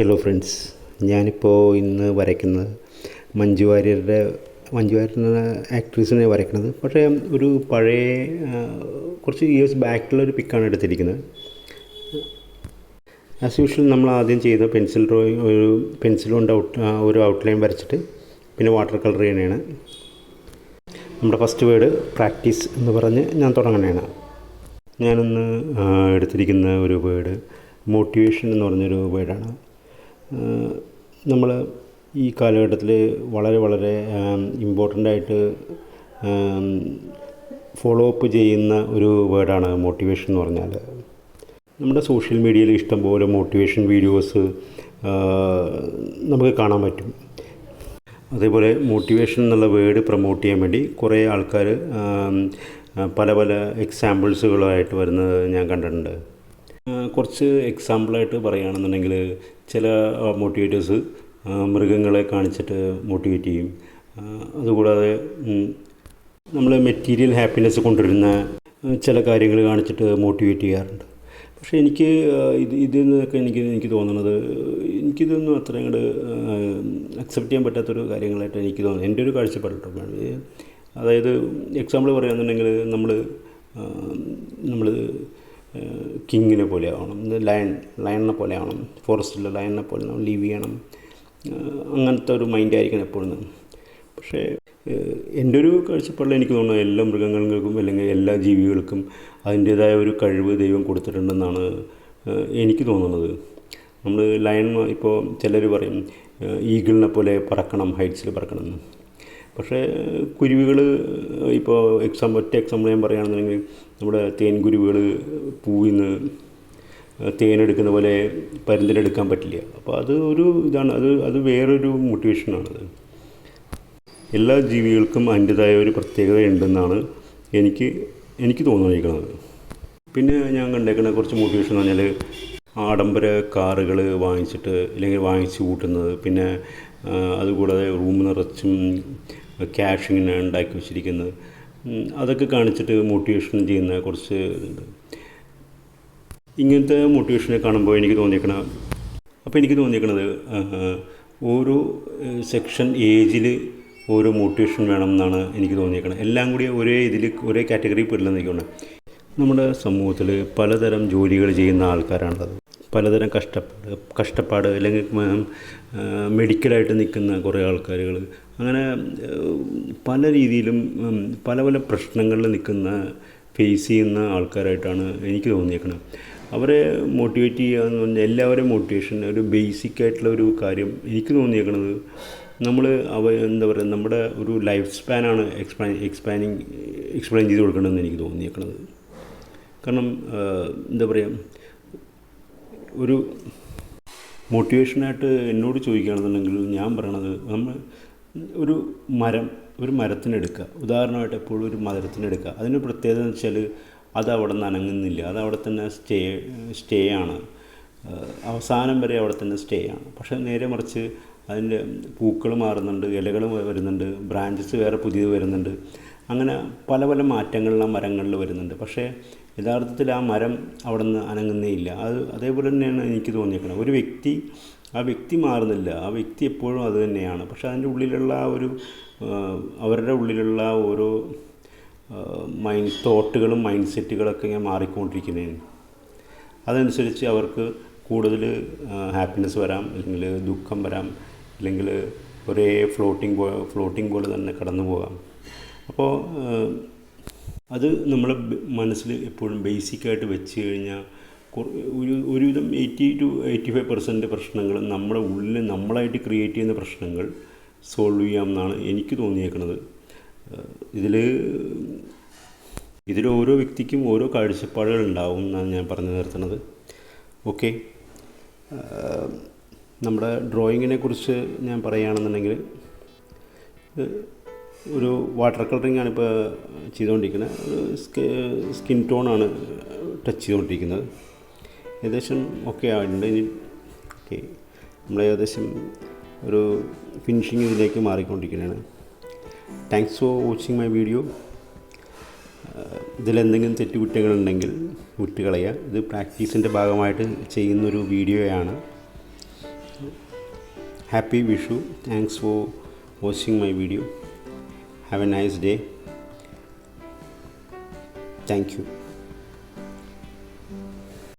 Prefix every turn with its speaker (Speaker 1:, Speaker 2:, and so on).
Speaker 1: Hello friends, ഞാനിപ്പോൾ ഇന്ന് വരയ്ക്കുന്നത് മഞ്ജു വാര്യരുടെ എന്ന ആക്ട്രസിനെ വരയ്ക്കുന്നത്. പക്ഷേ ഒരു പഴയ കുറച്ച് ഇയേഴ്സ് ബാക്കിലുള്ളൊരു പിക്കാണ് എടുത്തിരിക്കുന്നത്. ആസ് യൂഷ്വൽ നമ്മൾ ആദ്യം ചെയ്ത പെൻസിൽ ഡ്രോയിങ്, ഒരു പെൻസിൽ കൊണ്ട് ഒരു ഔട്ട്ലൈൻ വരച്ചിട്ട് പിന്നെ വാട്ടർ കളർ ചെയ്യണതാണ്. നമ്മുടെ ഫസ്റ്റ് വേർഡ് പ്രാക്ടീസ് എന്ന് പറഞ്ഞ് ഞാൻ തുടങ്ങണതാണ്. ഞാനിന്ന് എടുത്തിരിക്കുന്ന ഒരു വേർഡ് മോട്ടിവേഷൻ എന്ന് പറഞ്ഞൊരു വേർഡാണ്. നമ്മൾ ഈ കാലഘട്ടത്തിൽ വളരെ ഇമ്പോർട്ടൻ്റായിട്ട് ഫോളോ അപ്പ് ചെയ്യുന്ന ഒരു വേർഡാണ് മോട്ടിവേഷൻ എന്ന് പറഞ്ഞാൽ. നമ്മുടെ സോഷ്യൽ മീഡിയയിൽ ഇഷ്ടംപോലെ മോട്ടിവേഷൻ വീഡിയോസ് നമുക്ക് കാണാൻ പറ്റും. അതേപോലെ മോട്ടിവേഷൻ എന്നുള്ള വേർഡ് പ്രൊമോട്ട് ചെയ്യാൻ വേണ്ടി കുറേ ആൾക്കാർ പല എക്സാമ്പിൾസുകളായിട്ട് വരുന്നത് ഞാൻ കണ്ടിട്ടുണ്ട്. കുറച്ച് എക്സാമ്പിളായിട്ട് പറയുകയാണെന്നുണ്ടെങ്കിൽ, ചില മോട്ടിവേറ്റേഴ്സ് മൃഗങ്ങളെ കാണിച്ചിട്ട് മോട്ടിവേറ്റ് ചെയ്യും. അതുകൂടാതെ നമ്മൾ മെറ്റീരിയൽ ഹാപ്പിനെസ് കൊണ്ടുവരുന്ന ചില കാര്യങ്ങൾ കാണിച്ചിട്ട് മോട്ടിവേറ്റ് ചെയ്യാറുണ്ട്. പക്ഷേ ഇതിന്നൊക്കെ എനിക്ക് തോന്നുന്നത്, എനിക്കിതൊന്നും അത്ര അങ്ങോട്ട് അക്സെപ്റ്റ് ചെയ്യാൻ പറ്റാത്തൊരു കാര്യങ്ങളായിട്ട് എനിക്ക് തോന്നുന്നു, എൻ്റെ ഒരു കാഴ്ചപ്പാടിട്ടോ. അതായത് എക്സാമ്പിൾ പറയുകയാണെന്നുണ്ടെങ്കിൽ, നമ്മൾ കിങ്ങിനെ പോലെ ആവണം, ലയണിനെ പോലെ ആവണം, ഫോറസ്റ്റിലെ ലയണിനെ പോലെ ലീവ് ചെയ്യണം, അങ്ങനത്തെ ഒരു മൈൻഡായിരിക്കണം എപ്പോഴും. പക്ഷേ എൻ്റെ ഒരു കാഴ്ചപ്പാടിൽ എനിക്ക് തോന്നുന്നത് എല്ലാ മൃഗങ്ങൾക്കും അല്ലെങ്കിൽ എല്ലാ ജീവികൾക്കും അതിൻ്റേതായ ഒരു കഴിവ് ദൈവം കൊടുത്തിട്ടുണ്ടെന്നാണ് എനിക്ക് തോന്നുന്നത്. നമ്മൾ ലയൺ, ഇപ്പോൾ ചിലർ പറയും ഈഗിളിനെ പോലെ പറക്കണം, ഹൈറ്റ്സിൽ പറക്കണം എന്ന്. പക്ഷേ കുരുവികൾ, ഇപ്പോൾ ഒറ്റ എക്സാമ്പിൾ ഞാൻ പറയുകയാണെന്നുണ്ടെങ്കിൽ, നമ്മുടെ തേൻകുരുവികൾ പൂവിൽ നിന്ന് തേനെടുക്കുന്ന പോലെ പരുന്തിനെടുക്കാൻ പറ്റില്ല. അപ്പോൾ അത് ഒരു ഇതാണ്, അത് വേറൊരു മോട്ടിവേഷനാണത്. എല്ലാ ജീവികൾക്കും അതിൻ്റേതായ ഒരു പ്രത്യേകത ഉണ്ടെന്നാണ് എനിക്ക് തോന്നിയിരിക്കുന്നത്. പിന്നെ ഞാൻ കണ്ടേക്കുന്ന കുറച്ച് മോട്ടിവേഷൻ എന്ന് പറഞ്ഞാൽ, ആഡംബര കാറുകൾ വാങ്ങിച്ചിട്ട് അല്ലെങ്കിൽ വാങ്ങിച്ച് കൂട്ടുന്നത്, പിന്നെ അതുകൂടാതെ റൂം നിറച്ചും ക്യാഷ് ഇങ്ങനെ ഉണ്ടാക്കി വെച്ചിരിക്കുന്നത്, അതൊക്കെ കാണിച്ചിട്ട് മോട്ടിവേഷൻ ചെയ്യുന്ന കുറച്ച് ഇതുണ്ട്. ഇങ്ങനത്തെ മോട്ടിവേഷനെ കാണുമ്പോൾ എനിക്ക് തോന്നിയേക്കണത് ഓരോ സെക്ഷൻ ഏജിൽ ഓരോ മോട്ടിവേഷൻ വേണം എന്നാണ് എനിക്ക് തോന്നിയേക്കണത്. എല്ലാം കൂടി ഒരേ കാറ്റഗറി പെടില്ലെന്ന് എനിക്ക് തോന്നുന്നത്. നമ്മുടെ സമൂഹത്തിൽ പലതരം ജോലികൾ ചെയ്യുന്ന ആൾക്കാരാണുള്ളത്. പലതരം കഷ്ടപ്പാട് അല്ലെങ്കിൽ മെഡിക്കലായിട്ട് നിൽക്കുന്ന കുറേ ആൾക്കാരുകൾ, അങ്ങനെ പല രീതിയിലും പല പ്രശ്നങ്ങളിൽ ഫേസ് ചെയ്യുന്ന ആൾക്കാരായിട്ടാണ് എനിക്ക് തോന്നിയേക്കുന്നത്. അവരെ മോട്ടിവേറ്റ് ചെയ്യുക എന്ന് പറഞ്ഞാൽ, എല്ലാവരെയും മോട്ടിവേഷൻ ഒരു ബേസിക്കായിട്ടുള്ള ഒരു കാര്യം എനിക്ക് തോന്നിയേക്കുന്നത്, എന്താ പറയുക, നമ്മുടെ ഒരു ലൈഫ് സ്പാനാണ് എക്സ്പ്ലെയിൻ ചെയ്ത് കൊടുക്കേണ്ടതെന്ന് എനിക്ക് തോന്നിയേക്കുന്നത്. കാരണം എന്താ പറയുക, ഒരു മോട്ടിവേഷനായിട്ട് എന്നോട് ചോദിക്കുകയാണെന്നുണ്ടെങ്കിൽ ഞാൻ പറയണത്, നമ്മൾ ഒരു മരത്തിനെടുക്കുക, ഉദാഹരണമായിട്ട് എപ്പോഴും ഒരു മരത്തിനെടുക്കുക. അതിന് പ്രത്യേകത എന്ന് വെച്ചാൽ, അത് അവിടെ നിന്ന് അനങ്ങുന്നില്ല, അത് അവിടെ തന്നെ സ്റ്റേ ആണ്, അവസാനം വരെ അവിടെ തന്നെ സ്റ്റേ ആണ്. പക്ഷേ നേരെ മറിച്ച് അതിൻ്റെ പൂക്കൾ മാറുന്നുണ്ട്, ഇലകൾ വരുന്നുണ്ട്, ബ്രാഞ്ചസ് വേറെ പുതിയത് വരുന്നുണ്ട്, അങ്ങനെ പല മാറ്റങ്ങളിൽ ആ മരങ്ങളിൽ വരുന്നുണ്ട്. പക്ഷേ യഥാർത്ഥത്തിൽ ആ മരം അവിടെ നിന്ന് അനങ്ങുന്നേ ഇല്ല. അതേപോലെ തന്നെയാണ് എനിക്ക് തോന്നിയേക്കുന്നത്. ആ വ്യക്തി മാറുന്നില്ല, ആ വ്യക്തി എപ്പോഴും അത് തന്നെയാണ്. പക്ഷേ അതിൻ്റെ ഉള്ളിലുള്ള അവരുടെ ഉള്ളിലുള്ള ഓരോ തോട്ടുകളും മൈൻഡ് സെറ്റുകളൊക്കെ ഇങ്ങനെ മാറിക്കൊണ്ടിരിക്കുന്നതാണ്. അതനുസരിച്ച് അവർക്ക് കൂടുതൽ ഹാപ്പിനെസ് വരാം, അല്ലെങ്കിൽ ദുഃഖം വരാം, അല്ലെങ്കിൽ ഒരേ ഫ്ലോട്ടിംഗ് പോലെ തന്നെ കടന്നു പോകാം. അപ്പോൾ അത് നമ്മളെ മനസ്സിൽ എപ്പോഴും ബേസിക്കായിട്ട് വെച്ച് കഴിഞ്ഞാൽ, ഒരുവിധം 80-85% പ്രശ്നങ്ങൾ നമ്മുടെ ഉള്ളിൽ നമ്മളായിട്ട് ക്രിയേറ്റ് ചെയ്യുന്ന പ്രശ്നങ്ങൾ സോൾവ് ചെയ്യാമെന്നാണ് എനിക്ക് തോന്നിയേക്കുന്നത്. ഇതിൽ ഓരോ വ്യക്തിക്കും ഓരോ കാഴ്ചപ്പാടുകൾ ഉണ്ടാവും എന്നാണ് ഞാൻ പറഞ്ഞു നിർത്തുന്നത്. ഓക്കെ, നമ്മുടെ ഡ്രോയിങ്ങിനെ കുറിച്ച് ഞാൻ പറയുകയാണെന്നുണ്ടെങ്കിൽ, ഒരു വാട്ടർ കളറിങ്ങാണ് ഇപ്പോൾ ചെയ്തുകൊണ്ടിരിക്കുന്നത്. സ്കിൻ ടോണാണ് ടച്ച് ചെയ്തുകൊണ്ടിരിക്കുന്നത്. ഏകദേശം ഓക്കെ ആയിട്ടുണ്ട്. ഓക്കെ, നമ്മൾ ഏകദേശം ഒരു ഫിനിഷിങ് ഇതിലേക്ക് മാറിക്കൊണ്ടിരിക്കുകയാണ്. Thanks for watching my video. ഇതിലെന്തെങ്കിലും തെറ്റുകുറ്റങ്ങളുണ്ടെങ്കിൽ വിട്ടുകളയുക. ഇത് പ്രാക്ടീസിൻ്റെ ഭാഗമായിട്ട് ചെയ്യുന്നൊരു വീഡിയോയാണ്. Happy Vishu. Thanks for watching my video. Have a nice day. Thank you.